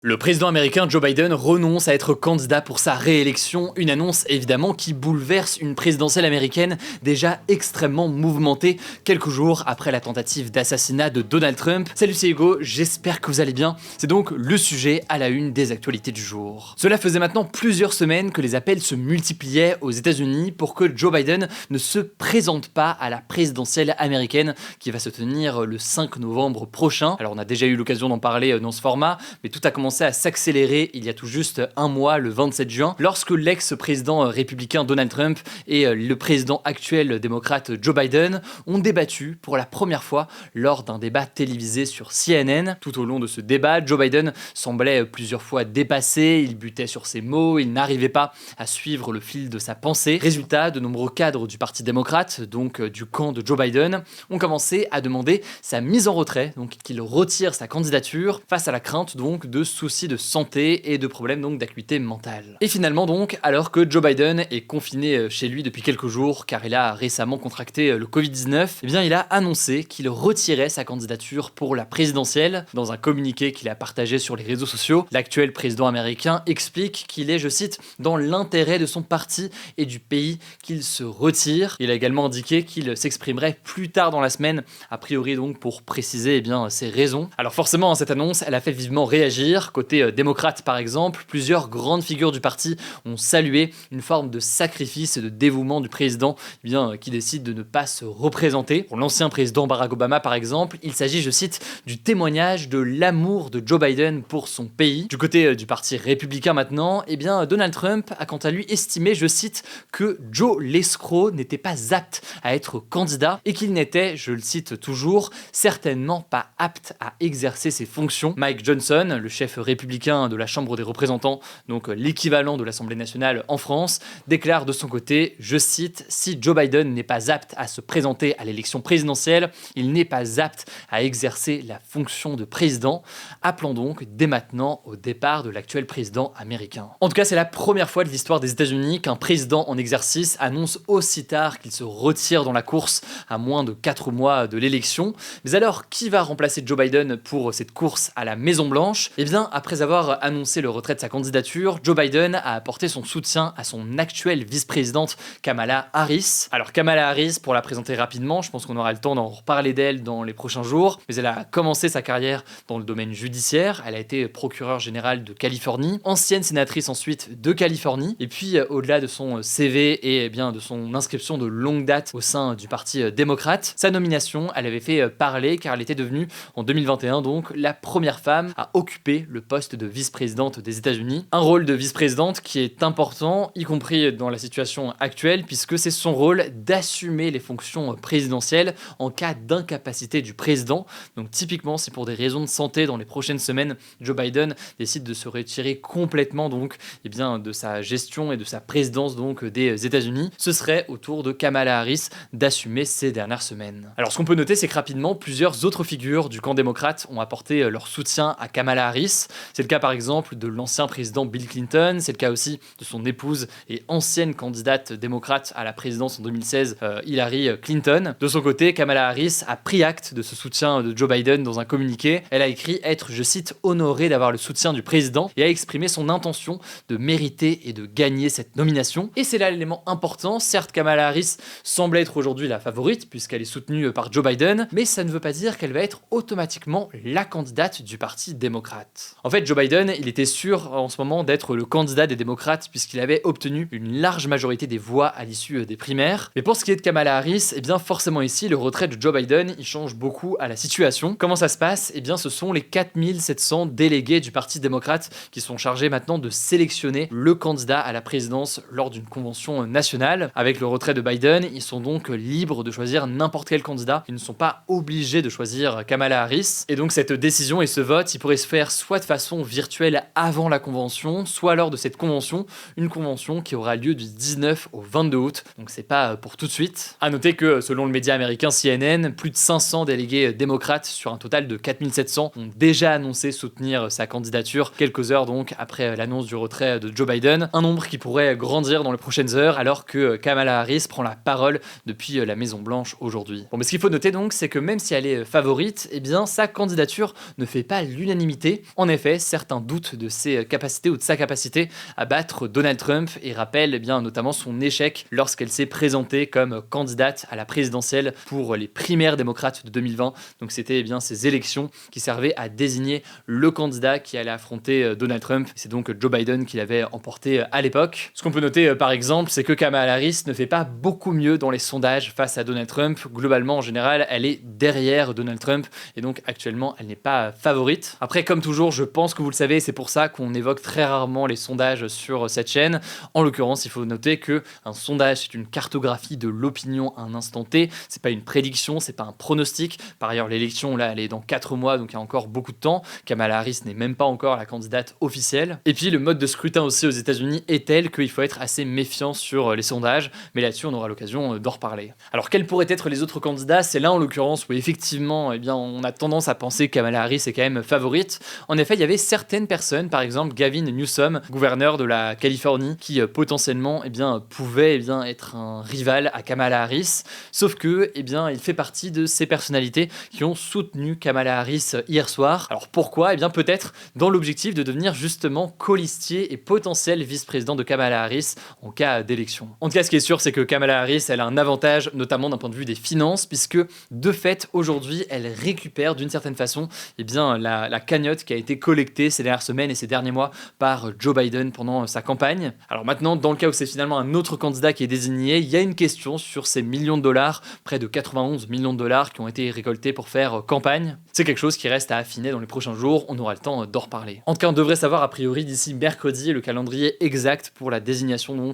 Le président américain Joe Biden renonce à être candidat pour sa réélection, une annonce évidemment qui bouleverse une présidentielle américaine déjà extrêmement mouvementée quelques jours après la tentative d'assassinat de Donald Trump. Salut, c'est Hugo, j'espère que vous allez bien. C'est donc le sujet à la une des actualités du jour. Cela faisait maintenant plusieurs semaines que les appels se multipliaient aux États-Unis pour que Joe Biden ne se présente pas à la présidentielle américaine qui va se tenir le 5 novembre prochain. Alors on a déjà eu l'occasion d'en parler dans ce format, mais tout a commencé à s'accélérer il y a tout juste un mois, le 27 juin, lorsque l'ex-président républicain Donald Trump et le président actuel démocrate Joe Biden ont débattu pour la première fois lors d'un débat télévisé sur CNN. Tout au long de ce débat, Joe Biden semblait plusieurs fois dépassé, il butait sur ses mots, il n'arrivait pas à suivre le fil de sa pensée. Résultat, de nombreux cadres du Parti démocrate, donc du camp de Joe Biden, ont commencé à demander sa mise en retrait, donc qu'il retire sa candidature face à la crainte donc de soucis de santé et de problèmes donc d'acuité mentale. Et finalement donc, alors que Joe Biden est confiné chez lui depuis quelques jours car il a récemment contracté le Covid-19, eh bien il a annoncé qu'il retirait sa candidature pour la présidentielle. Dans un communiqué qu'il a partagé sur les réseaux sociaux, l'actuel président américain explique qu'il est, je cite, dans l'intérêt de son parti et du pays qu'il se retire. Il a également indiqué qu'il s'exprimerait plus tard dans la semaine, a priori donc pour préciser ses raisons. Alors forcément, cette annonce, elle a fait vivement réagir. Côté démocrate par exemple, plusieurs grandes figures du parti ont salué une forme de sacrifice et de dévouement du président qui décide de ne pas se représenter. Pour l'ancien président Barack Obama par exemple, il s'agit, je cite, du témoignage de l'amour de Joe Biden pour son pays. Du côté du parti républicain maintenant, Donald Trump a quant à lui estimé, je cite, que Joe l'escroc n'était pas apte à être candidat et qu'il n'était, je le cite toujours, certainement pas apte à exercer ses fonctions. Mike Johnson, le chef républicain de la Chambre des représentants, donc l'équivalent de l'Assemblée nationale en France, déclare de son côté, je cite, « Si Joe Biden n'est pas apte à se présenter à l'élection présidentielle, il n'est pas apte à exercer la fonction de président. Appelons donc dès maintenant au départ de l'actuel président américain. » En tout cas, c'est la première fois de l'histoire des États-Unis qu'un président en exercice annonce aussi tard qu'il se retire dans la course à moins de 4 mois de l'élection. Mais alors, qui va remplacer Joe Biden pour cette course à la Maison-Blanche ? Après avoir annoncé le retrait de sa candidature, Joe Biden a apporté son soutien à son actuelle vice-présidente Kamala Harris. Alors Kamala Harris, pour la présenter rapidement, je pense qu'on aura le temps d'en reparler d'elle dans les prochains jours, mais elle a commencé sa carrière dans le domaine judiciaire, elle a été procureure générale de Californie, ancienne sénatrice ensuite de Californie, et puis au-delà de son CV et de son inscription de longue date au sein du Parti démocrate, sa nomination, elle avait fait parler car elle était devenue en 2021 donc la première femme à occuper le poste de vice-présidente des États-Unis. Un rôle de vice-présidente qui est important, y compris dans la situation actuelle, puisque c'est son rôle d'assumer les fonctions présidentielles en cas d'incapacité du président. Donc typiquement, c'est pour des raisons de santé, dans les prochaines semaines, Joe Biden décide de se retirer complètement de sa gestion et de sa présidence des États-Unis. Ce serait au tour de Kamala Harris d'assumer ces dernières semaines. Alors ce qu'on peut noter, c'est que rapidement, plusieurs autres figures du camp démocrate ont apporté leur soutien à Kamala Harris. C'est le cas par exemple de l'ancien président Bill Clinton, c'est le cas aussi de son épouse et ancienne candidate démocrate à la présidence en 2016, Hillary Clinton. De son côté, Kamala Harris a pris acte de ce soutien de Joe Biden dans un communiqué. Elle a écrit être, je cite, honorée d'avoir le soutien du président et a exprimé son intention de mériter et de gagner cette nomination. Et c'est là l'élément important. Certes, Kamala Harris semble être aujourd'hui la favorite puisqu'elle est soutenue par Joe Biden, mais ça ne veut pas dire qu'elle va être automatiquement la candidate du Parti démocrate. En fait, Joe Biden, il était sûr en ce moment d'être le candidat des démocrates puisqu'il avait obtenu une large majorité des voix à l'issue des primaires. Mais pour ce qui est de Kamala Harris, forcément ici, le retrait de Joe Biden, il change beaucoup à la situation. Comment ça se passe ? Ce sont les 4700 délégués du Parti démocrate qui sont chargés maintenant de sélectionner le candidat à la présidence lors d'une convention nationale. Avec le retrait de Biden, ils sont donc libres de choisir n'importe quel candidat. Ils ne sont pas obligés de choisir Kamala Harris. Et donc cette décision et ce vote, il pourrait se faire soit de façon virtuelle avant la convention, soit lors de cette convention, une convention qui aura lieu du 19 au 22 août, donc c'est pas pour tout de suite. À noter que selon le média américain CNN, plus de 500 délégués démocrates sur un total de 4700 ont déjà annoncé soutenir sa candidature quelques heures donc après l'annonce du retrait de Joe Biden, un nombre qui pourrait grandir dans les prochaines heures alors que Kamala Harris prend la parole depuis la Maison Blanche aujourd'hui. Bon, mais ce qu'il faut noter donc, c'est que même si elle est favorite, sa candidature ne fait pas l'unanimité. En effet, certains doutent de ses capacités ou de sa capacité à battre Donald Trump et rappellent notamment son échec lorsqu'elle s'est présentée comme candidate à la présidentielle pour les primaires démocrates de 2020. Donc c'était ces élections qui servaient à désigner le candidat qui allait affronter Donald Trump. C'est donc Joe Biden qui l'avait emporté à l'époque. Ce qu'on peut noter par exemple, c'est que Kamala Harris ne fait pas beaucoup mieux dans les sondages face à Donald Trump. Globalement, en général, elle est derrière Donald Trump et donc actuellement, elle n'est pas favorite. Après, comme toujours, je pense que vous le savez, c'est pour ça qu'on évoque très rarement les sondages sur cette chaîne. En l'occurrence, il faut noter que un sondage, c'est une cartographie de l'opinion à un instant T. C'est pas une prédiction, c'est pas un pronostic. Par ailleurs, l'élection, là, elle est dans 4 mois, donc il y a encore beaucoup de temps. Kamala Harris n'est même pas encore la candidate officielle. Et puis, le mode de scrutin aussi aux États-Unis est tel qu'il faut être assez méfiant sur les sondages, mais là-dessus, on aura l'occasion d'en reparler. Alors, quels pourraient être les autres candidats? C'est là, en l'occurrence, où effectivement, on a tendance à penser que Kamala Harris est quand même favorite. En effet, il y avait certaines personnes, par exemple Gavin Newsom, gouverneur de la Californie, qui potentiellement pouvait être un rival à Kamala Harris, sauf que il fait partie de ces personnalités qui ont soutenu Kamala Harris hier soir. Alors pourquoi? Peut-être dans l'objectif de devenir justement colistier et potentiel vice-président de Kamala Harris en cas d'élection. En tout cas, ce qui est sûr, c'est que Kamala Harris, elle a un avantage, notamment d'un point de vue des finances, puisque de fait, aujourd'hui, elle récupère d'une certaine façon la cagnotte qui a été collectée ces dernières semaines et ces derniers mois par Joe Biden pendant sa campagne. Alors maintenant, dans le cas où c'est finalement un autre candidat qui est désigné, il y a une question sur ces millions de dollars, près de 91 millions de dollars qui ont été récoltés pour faire campagne. C'est quelque chose qui reste à affiner dans les prochains jours, on aura le temps d'en reparler. En tout cas, on devrait savoir a priori d'ici mercredi le calendrier exact pour la désignation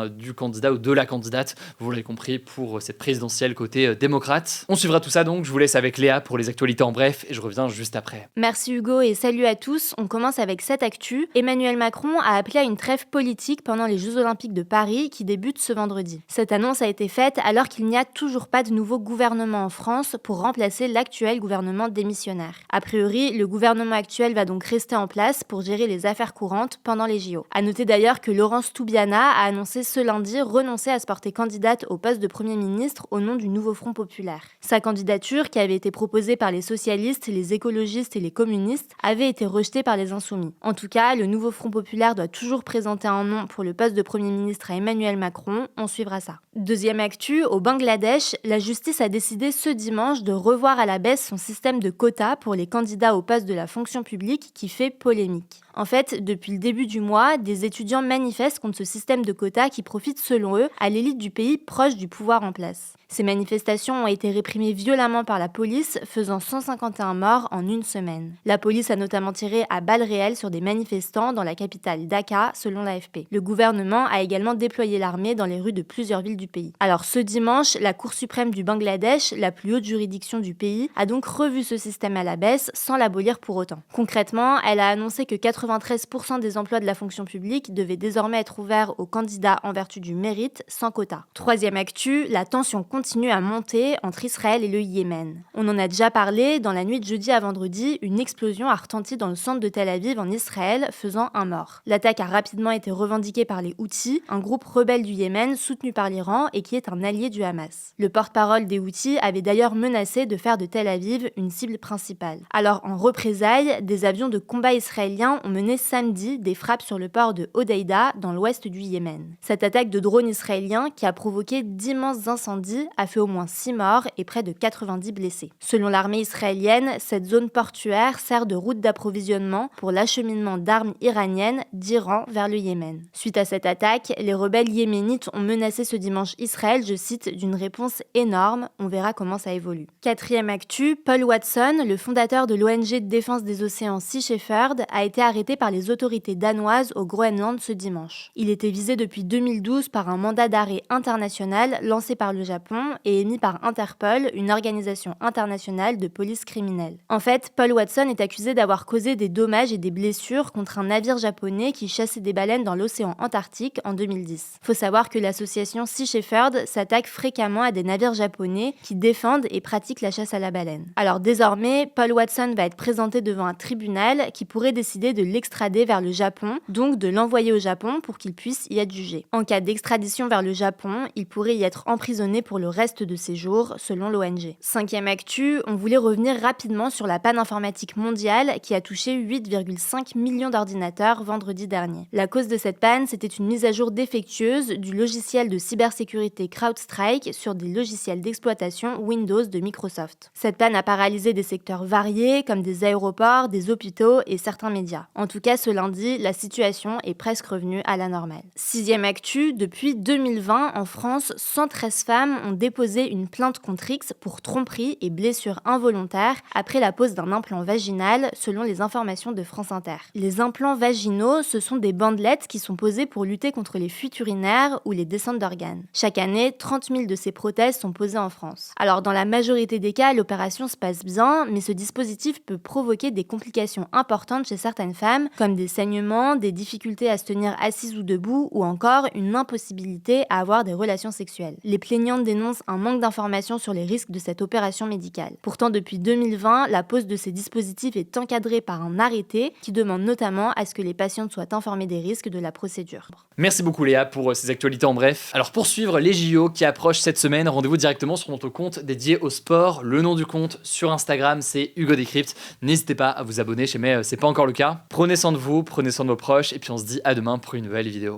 du candidat ou de la candidate, vous l'avez compris, pour cette présidentielle côté démocrate. On suivra tout ça donc, je vous laisse avec Léa pour les actualités en bref et je reviens juste après. Merci Hugo et salut à tous. On commence avec cette actu. Emmanuel Macron a appelé à une trêve politique pendant les Jeux Olympiques de Paris qui débutent ce vendredi. Cette annonce a été faite alors qu'il n'y a toujours pas de nouveau gouvernement en France pour remplacer l'actuel gouvernement démissionnaire. A priori, le gouvernement actuel va donc rester en place pour gérer les affaires courantes pendant les JO. A noter d'ailleurs que Laurence Toubiana a annoncé ce lundi renoncer à se porter candidate au poste de Premier ministre au nom du Nouveau Front Populaire. Sa candidature, qui avait été proposée par les socialistes, les écologistes et les communistes, avait été rejetée par les Insoumis. En tout cas, le Nouveau Front Populaire doit toujours présenter un nom pour le poste de Premier ministre à Emmanuel Macron, on suivra ça. Deuxième actu, au Bangladesh, la justice a décidé ce dimanche de revoir à la baisse son système de quotas pour les candidats au poste de la fonction publique qui fait polémique. En fait, depuis le début du mois, des étudiants manifestent contre ce système de quotas qui profite selon eux à l'élite du pays proche du pouvoir en place. Ces manifestations ont été réprimées violemment par la police, faisant 151 morts en une semaine. La police a notamment tiré à balles réelles sur des manifestants dans la capitale Dhaka, selon l'AFP. Le gouvernement a également déployé l'armée dans les rues de plusieurs villes du pays. Alors ce dimanche, la Cour suprême du Bangladesh, la plus haute juridiction du pays, a donc revu ce système à la baisse sans l'abolir pour autant. Concrètement, elle a annoncé que 93% des emplois de la fonction publique devaient désormais être ouverts aux candidats en vertu du mérite, sans quota. Troisième actu, la tension continue à monter entre Israël et le Yémen. On en a déjà parlé, dans la nuit de jeudi à vendredi, une explosion a retenti dans le centre de Tel Aviv en Israël, faisant un mort. L'attaque a rapidement été revendiquée par les Houthis, un groupe rebelle du Yémen soutenu par l'Iran et qui est un allié du Hamas. Le porte-parole des Houthis avait d'ailleurs menacé de faire de Tel Aviv une cible principale. Alors en représailles, des avions de combat israéliens ont mené samedi des frappes sur le port de Hodeïda, dans l'ouest du Yémen. Cette attaque de drones israéliens, qui a provoqué d'immenses incendies, a fait au moins 6 morts et près de 90 blessés. Selon l'armée israélienne, cette zone portuaire sert de route d'approvisionnement pour l'acheminement d'armes iraniennes d'Iran vers le Yémen. Suite à cette attaque, les rebelles yéménites ont menacé ce dimanche Israël, je cite, d'une réponse énorme. On verra comment ça évolue. Quatrième actu, Paul Watson, le fondateur de l'ONG de défense des océans Sea Shepherd, a été arrêté par les autorités danoises au Groenland ce dimanche. Il était visé depuis 2012 par un mandat d'arrêt international lancé par le Japon et émis par Interpol, une organisation internationale de police criminelle. En fait, Paul Watson est accusé d'avoir causé des dommages et des blessures contre un navire japonais qui chassait des baleines dans l'océan Antarctique en 2010. Faut savoir que l'association Sea Shepherd s'attaque fréquemment à des navires japonais qui défendent et pratiquent la chasse à la baleine. Alors désormais, Paul Watson va être présenté devant un tribunal qui pourrait décider de l'extrader vers le Japon, donc de l'envoyer au Japon pour qu'il puisse y être jugé. En cas d'extradition vers le Japon, il pourrait y être emprisonné pour le reste de ses jours, selon l'ONG. 5e actu, on voulait revenir rapidement sur la panne informatique mondiale qui a touché 8,5 millions d'ordinateurs vendredi dernier. La cause de cette panne, c'était une mise à jour défectueuse du logiciel de cybersécurité CrowdStrike sur des logiciels d'exploitation Windows de Microsoft. Cette panne a paralysé des secteurs variés comme des aéroports, des hôpitaux et certains médias. En tout cas, ce lundi, la situation est presque revenue à la normale. 6e actu, depuis 2020, en France, 113 femmes ont déposé une plainte contre X pour tromperie et blessure involontaire après la pose d'un implant vaginal, selon les informations de France Inter. Les implants vaginaux, ce sont des bandelettes qui sont posées pour lutter contre les fuites urinaires ou les descentes d'organes. Chaque année, 30 000 de ces prothèses sont posées en France. Alors, dans la majorité des cas, l'opération se passe bien, mais ce dispositif peut provoquer des complications importantes chez certaines femmes, comme des saignements, des difficultés à se tenir assise ou debout, ou encore une impossibilité à avoir des relations sexuelles. Les plaignantes dénoncent un manque d'informations sur les risques de cette opération médicale. Pourtant, depuis 2020, la pose de ces dispositifs est encadrée par un arrêté qui demande notamment à ce que les patientes soient informées des risques de la procédure. Merci beaucoup Léa pour ces actualités en bref. Alors pour suivre les JO qui approchent cette semaine, rendez-vous directement sur notre compte dédié au sport. Le nom du compte sur Instagram, c'est Hugo Décrypte. N'hésitez pas à vous abonner, c'est pas encore le cas. Prenez soin de vous, prenez soin de vos proches et puis on se dit à demain pour une nouvelle vidéo.